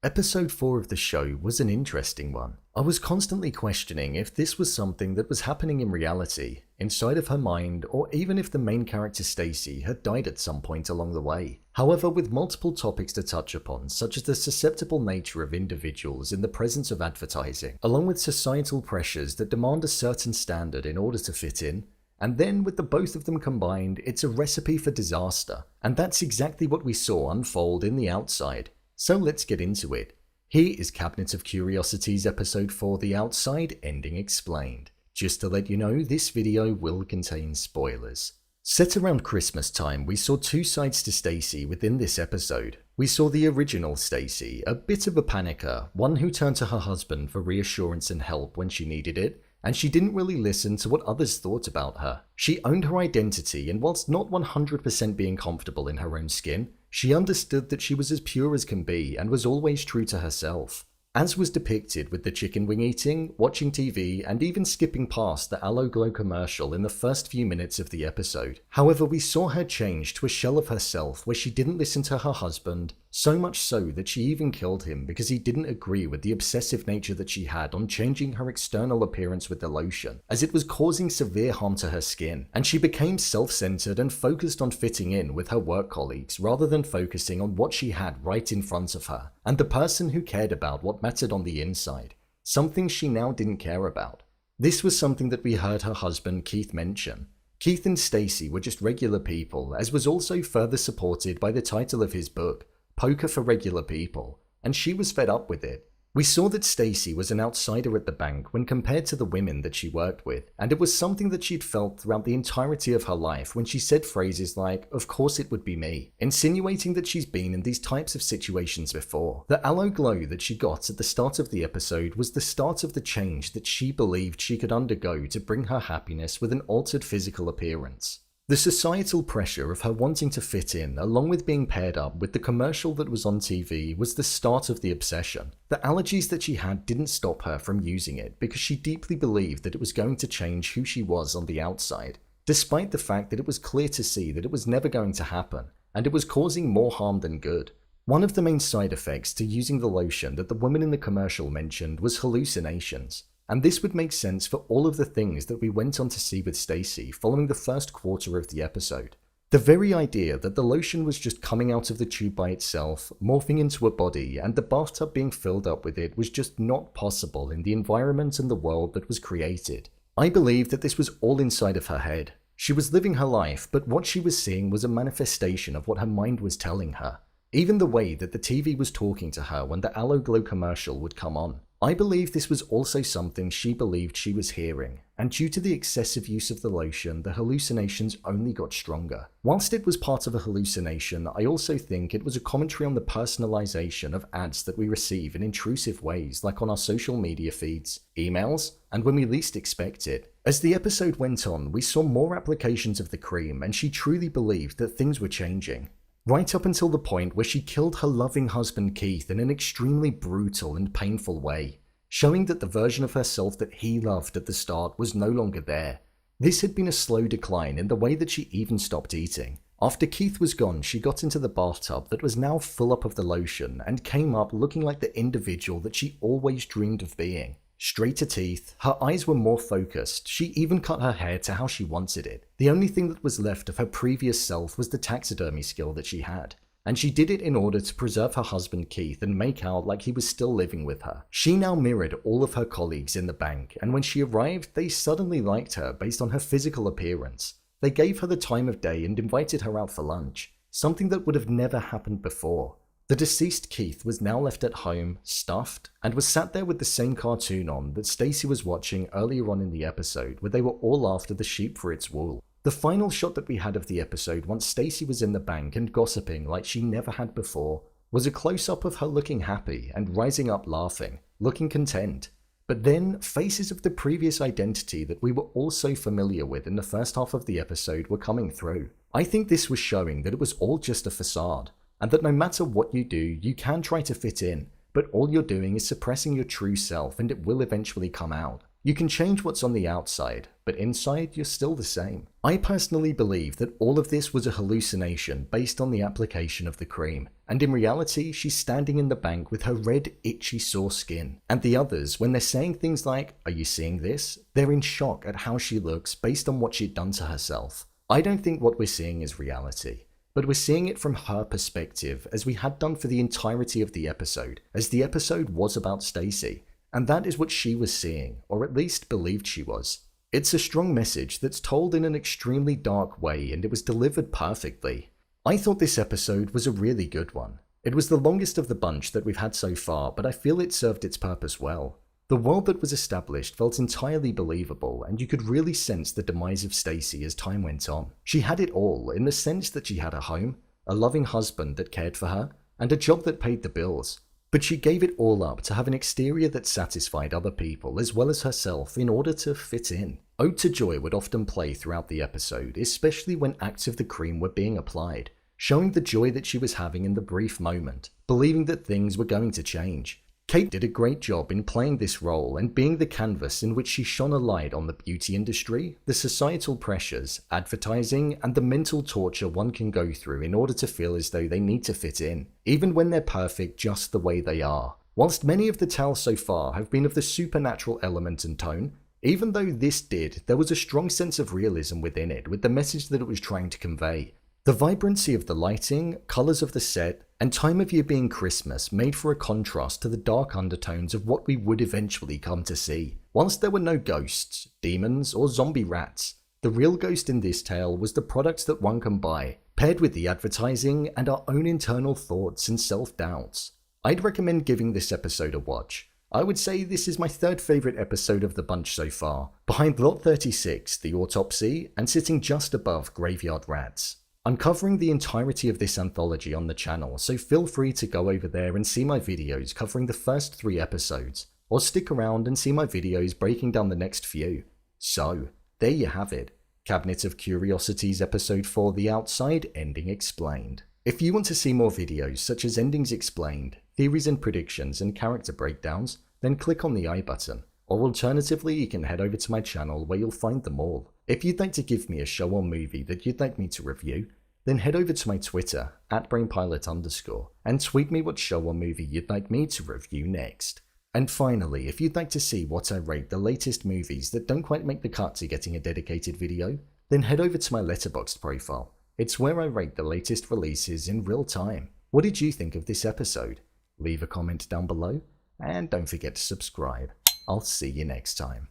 Episode 4 of the show was an interesting one. I was constantly questioning if this was something that was happening in reality, inside of her mind, or even if the main character Stacy had died at some point along the way. However, with multiple topics to touch upon, such as the susceptible nature of individuals in the presence of advertising, along with societal pressures that demand a certain standard in order to fit in, and then with the both of them combined, it's a recipe for disaster. And that's exactly what we saw unfold in The Outside. So let's get into it. Here is Cabinet of Curiosities episode 4, The Outside, Ending Explained. Just to let you know, this video will contain spoilers. Set around Christmas time, we saw two sides to Stacy within this episode. We saw the original Stacy, a bit of a panicker, one who turned to her husband for reassurance and help when she needed it, and she didn't really listen to what others thought about her. She owned her identity, and whilst not 100% being comfortable in her own skin, she understood that she was as pure as can be and was always true to herself. As was depicted with the chicken wing eating, watching TV, and even skipping past the Aloe Glow commercial in the first few minutes of the episode. However, we saw her change to a shell of herself where she didn't listen to her husband, so much so that she even killed him because he didn't agree with the obsessive nature that she had on changing her external appearance with the lotion, as it was causing severe harm to her skin, and she became self-centered and focused on fitting in with her work colleagues rather than focusing on what she had right in front of her, and the person who cared about what mattered on the inside, something she now didn't care about. This was something that we heard her husband Keith mention. Keith and Stacy were just regular people, as was also further supported by the title of his book, Poker for Regular People, and she was fed up with it. We saw that Stacy was an outsider at the bank when compared to the women that she worked with, and it was something that she'd felt throughout the entirety of her life when she said phrases like, "Of course it would be me," insinuating that she's been in these types of situations before. The Aloe Glow that she got at the start of the episode was the start of the change that she believed she could undergo to bring her happiness with an altered physical appearance. The societal pressure of her wanting to fit in, along with being paired up with the commercial that was on TV, was the start of the obsession. The allergies that she had didn't stop her from using it because she deeply believed that it was going to change who she was on the outside, despite the fact that it was clear to see that it was never going to happen, and it was causing more harm than good. One of the main side effects to using the lotion that the woman in the commercial mentioned was hallucinations. And this would make sense for all of the things that we went on to see with Stacy following the first quarter of the episode. The very idea that the lotion was just coming out of the tube by itself, morphing into a body, and the bathtub being filled up with it was just not possible in the environment and the world that was created. I believe that this was all inside of her head. She was living her life, but what she was seeing was a manifestation of what her mind was telling her. Even the way that the TV was talking to her when the Aloe Glow commercial would come on. I believe this was also something she believed she was hearing, and due to the excessive use of the lotion, the hallucinations only got stronger. Whilst it was part of a hallucination, I also think it was a commentary on the personalization of ads that we receive in intrusive ways, like on our social media feeds, emails, and when we least expect it. As the episode went on, we saw more applications of the cream, and she truly believed that things were changing. Right up until the point where she killed her loving husband Keith in an extremely brutal and painful way, showing that the version of herself that he loved at the start was no longer there. This had been a slow decline in the way that she even stopped eating. After Keith was gone, she got into the bathtub that was now full up of the lotion and came up looking like the individual that she always dreamed of being. Straighter teeth, her eyes were more focused, she even cut her hair to how she wanted it. The only thing that was left of her previous self was the taxidermy skill that she had, and she did it in order to preserve her husband Keith and make out like he was still living with her. She now mirrored all of her colleagues in the bank, and when she arrived, they suddenly liked her based on her physical appearance. They gave her the time of day and invited her out for lunch, something that would have never happened before. The deceased Keith was now left at home, stuffed, and was sat there with the same cartoon on that Stacy was watching earlier on in the episode, where they were all after the sheep for its wool. The final shot that we had of the episode once Stacy was in the bank and gossiping like she never had before was a close-up of her looking happy and rising up laughing, looking content. But then, faces of the previous identity that we were all so familiar with in the first half of the episode were coming through. I think this was showing that it was all just a facade, and that no matter what you do, you can try to fit in, but all you're doing is suppressing your true self and it will eventually come out. You can change what's on the outside, but inside you're still the same. I personally believe that all of this was a hallucination based on the application of the cream, and in reality she's standing in the bank with her red, itchy, sore skin. And the others, when they're saying things like, "Are you seeing this?" they're in shock at how she looks based on what she'd done to herself. I don't think what we're seeing is reality, but we're seeing it from her perspective, as we had done for the entirety of the episode, as the episode was about Stacy, and that is what she was seeing, or at least believed she was. It's a strong message that's told in an extremely dark way, and it was delivered perfectly. I thought this episode was a really good one. It was the longest of the bunch that we've had so far, but I feel it served its purpose well. The world that was established felt entirely believable, and you could really sense the demise of Stacy as time went on. She had it all, in the sense that she had a home, a loving husband that cared for her, and a job that paid the bills. But she gave it all up to have an exterior that satisfied other people as well as herself in order to fit in. Ode to Joy would often play throughout the episode, especially when acts of the cream were being applied, showing the joy that she was having in the brief moment, believing that things were going to change. Kate did a great job in playing this role and being the canvas in which she shone a light on the beauty industry, the societal pressures, advertising, and the mental torture one can go through in order to feel as though they need to fit in, even when they're perfect just the way they are. Whilst many of the tales so far have been of the supernatural element and tone, even though this did, there was a strong sense of realism within it with the message that it was trying to convey. The vibrancy of the lighting, colours of the set, and time of year being Christmas made for a contrast to the dark undertones of what we would eventually come to see. Whilst there were no ghosts, demons, or zombie rats, the real ghost in this tale was the products that one can buy, paired with the advertising and our own internal thoughts and self-doubts. I'd recommend giving this episode a watch. I would say this is my third favourite episode of the bunch so far, behind Lot 36, The Autopsy, and sitting just above Graveyard Rats. I'm covering the entirety of this anthology on the channel, so feel free to go over there and see my videos covering the first 3 episodes, or stick around and see my videos breaking down the next few. So, there you have it. Cabinet of Curiosities Episode 4 The Outside, Ending Explained. If you want to see more videos such as Endings Explained, theories and predictions, and character breakdowns, then click on the I button, or alternatively you can head over to my channel where you'll find them all. If you'd like to give me a show or movie that you'd like me to review, then head over to my Twitter, @brainpilot_, and tweet me what show or movie you'd like me to review next. And finally, if you'd like to see what I rate the latest movies that don't quite make the cut to getting a dedicated video, then head over to my Letterboxd profile. It's where I rate the latest releases in real time. What did you think of this episode? Leave a comment down below, and don't forget to subscribe. I'll see you next time.